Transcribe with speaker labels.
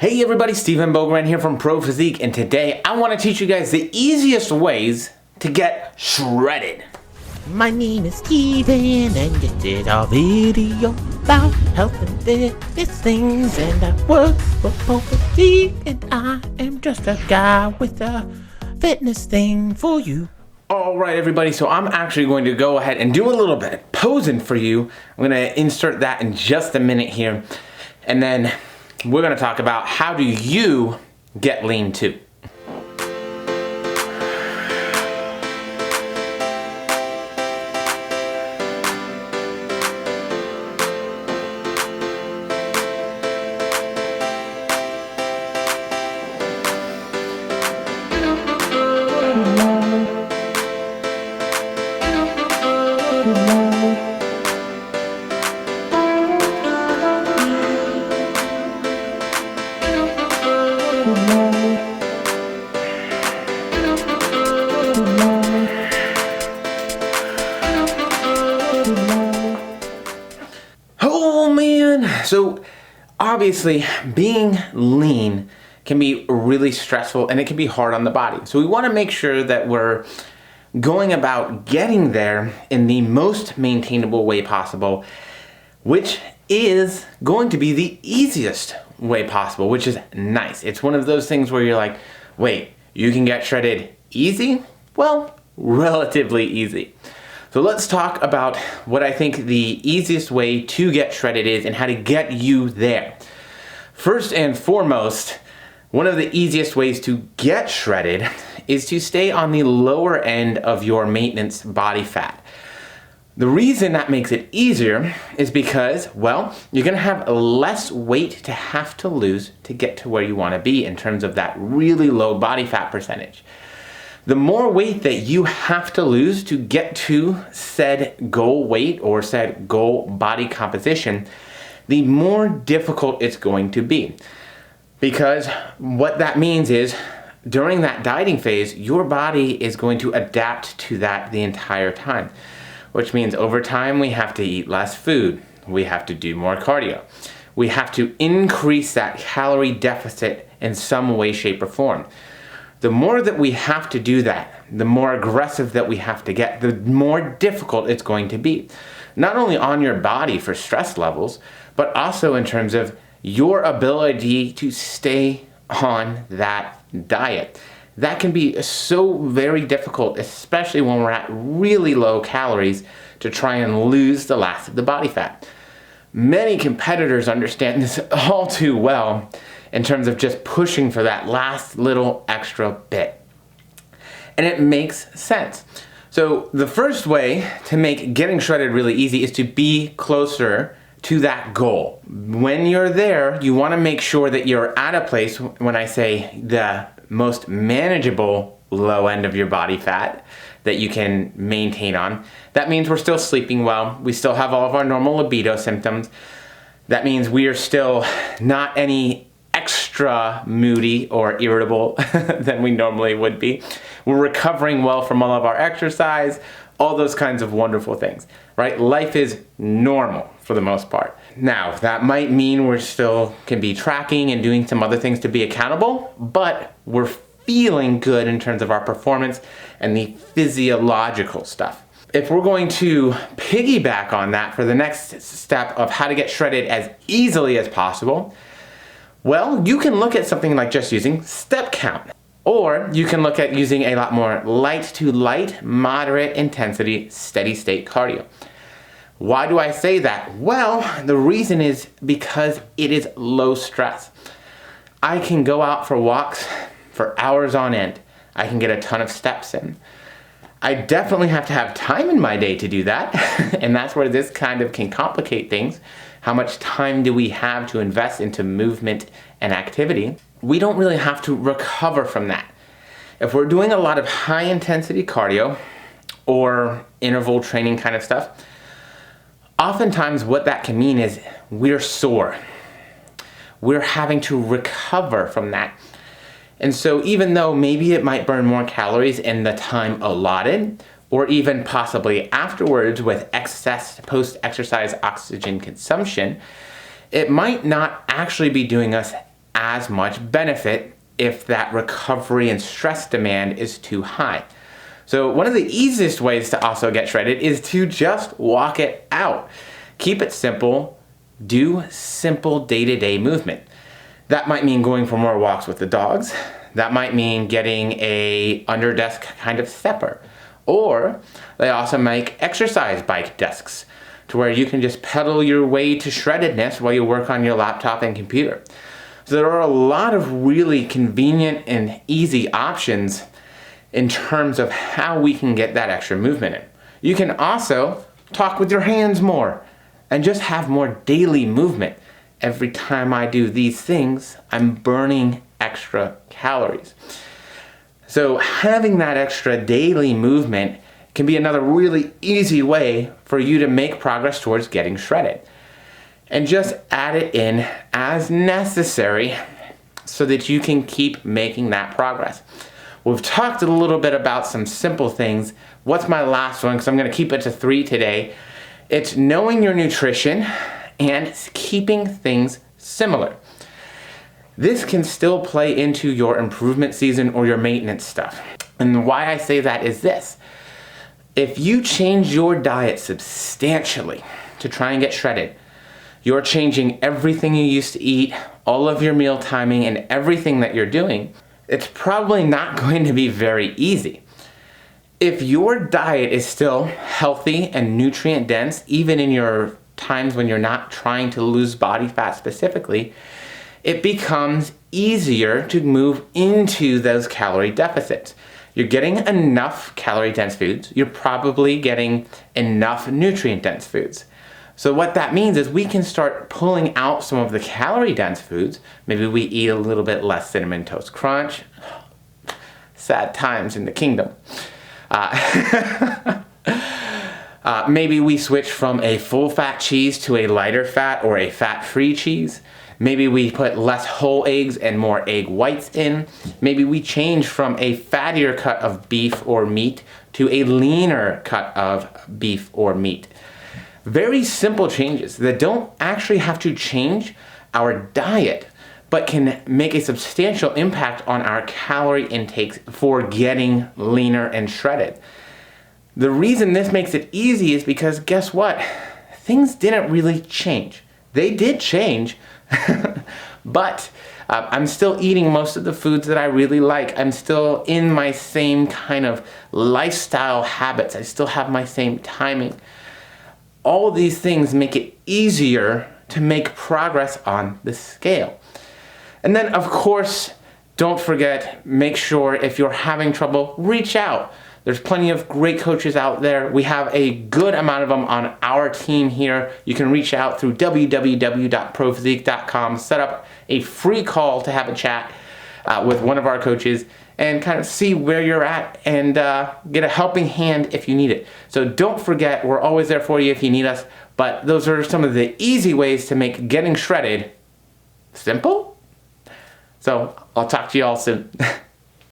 Speaker 1: Hey everybody, Stephen Bogran here from Pro Physique, and today I want to teach you guys the easiest ways to get shredded.
Speaker 2: My name is Steven, and this is our video about health and fitness things. And I work for Pro Physique, and I am just a guy with a fitness thing for you.
Speaker 1: Alright everybody, so I'm actually going to go ahead and do a little bit of posing for you. I'm going to insert that in just a minute here, and then we're going to talk about how do you get lean too. Oh man, so obviously being lean can be really stressful and it can be hard on the body. So we want to make sure that we're going about getting there in the most maintainable way possible, which is going to be the easiest way possible, which is nice. It's one of those things where you're like, wait, you can get shredded easy? Well, relatively easy. So let's talk about what I think the easiest way to get shredded is and how to get you there. First and foremost, one of the easiest ways to get shredded is to stay on the lower end of your maintenance body fat. The reason that makes it easier is because, well, you're going to have less weight to have to lose to get to where you want to be in terms of that really low body fat percentage. The more weight that you have to lose to get to said goal weight or said goal body composition, the more difficult it's going to be. Because what that means is during that dieting phase, your body is going to adapt to that the entire time. Which means over time we have to eat less food, we have to do more cardio, we have to increase that calorie deficit in some way, shape, or form. The more that we have to do that, the more aggressive that we have to get, the more difficult it's going to be. Not only on your body for stress levels, but also in terms of your ability to stay on that diet. That can be so very difficult, especially when we're at really low calories, to try and lose the last of the body fat. Many competitors understand this all too well in terms of just pushing for that last little extra bit. And it makes sense. So the first way to make getting shredded really easy is to be closer to that goal. When you're there, you want to make sure that you're at a place, when I say the most manageable low end of your body fat that you can maintain on. That means we're still sleeping well. We still have all of our normal libido symptoms. That means we are still not any extra moody or irritable than we normally would be. We're recovering well from all of our exercise, all those kinds of wonderful things, right? Life is normal for the most part. Now, that might mean we're still can be tracking and doing some other things to be accountable, but we're feeling good in terms of our performance and the physiological stuff. If we're going to piggyback on that for the next step of how to get shredded as easily as possible, well, you can look at something like just using step count. Or you can look at using a lot more light to light, moderate intensity, steady state cardio. Why do I say that? Well, the reason is because it is low stress. I can go out for walks for hours on end. I can get a ton of steps in. I definitely have to have time in my day to do that, and that's where this kind of can complicate things. How much time do we have to invest into movement and activity? We don't really have to recover from that. If we're doing a lot of high intensity cardio or interval training kind of stuff, oftentimes what that can mean is we're sore. We're having to recover from that. And so even though maybe it might burn more calories in the time allotted, or even possibly afterwards with excess post-exercise oxygen consumption, it might not actually be doing us as much benefit if that recovery and stress demand is too high. So one of the easiest ways to also get shredded is to just walk it out. Keep it simple. Do simple day-to-day movement. That might mean going for more walks with the dogs. That might mean getting a under desk kind of stepper. Or they also make exercise bike desks to where you can just pedal your way to shreddedness while you work on your laptop and computer. So there are a lot of really convenient and easy options in terms of how we can get that extra movement in. You can also talk with your hands more and just have more daily movement. Every time I do these things, I'm burning extra calories. So having that extra daily movement can be another really easy way for you to make progress towards getting shredded. And just add it in as necessary so that you can keep making that progress. We've talked a little bit about some simple things. What's my last one? Because I'm going to keep it to 3 today. It's knowing your nutrition and keeping things similar. This can still play into your improvement season or your maintenance stuff. And why I say that is this. If you change your diet substantially to try and get shredded, you're changing everything you used to eat, all of your meal timing, and everything that you're doing, it's probably not going to be very easy. If your diet is still healthy and nutrient dense, even in your times when you're not trying to lose body fat specifically, it becomes easier to move into those calorie deficits. You're getting enough calorie dense foods, you're probably getting enough nutrient dense foods. So what that means is we can start pulling out some of the calorie dense foods. Maybe we eat a little bit less Cinnamon Toast Crunch. Sad times in the kingdom. Maybe we switch from a full fat cheese to a lighter fat or a fat-free cheese. Maybe we put less whole eggs and more egg whites in. Maybe we change from a fattier cut of beef or meat to a leaner cut of beef or meat. Very simple changes that don't actually have to change our diet, but can make a substantial impact on our calorie intakes for getting leaner and shredded. The reason this makes it easy is because guess what? Things didn't really change. They did change, but I'm still eating most of the foods that I really like. I'm still in my same kind of lifestyle habits. I still have my same timing. All of these things make it easier to make progress on the scale. And then, of course, don't forget, make sure if you're having trouble, reach out. There's plenty of great coaches out there. We have a good amount of them on our team here. You can reach out through www.prophysique.com, set up a free call to have a chat with one of our coaches and kind of see where you're at and get a helping hand if you need it. So don't forget, we're always there for you if you need us, but those are some of the easy ways to make getting shredded simple. So I'll talk to you all soon.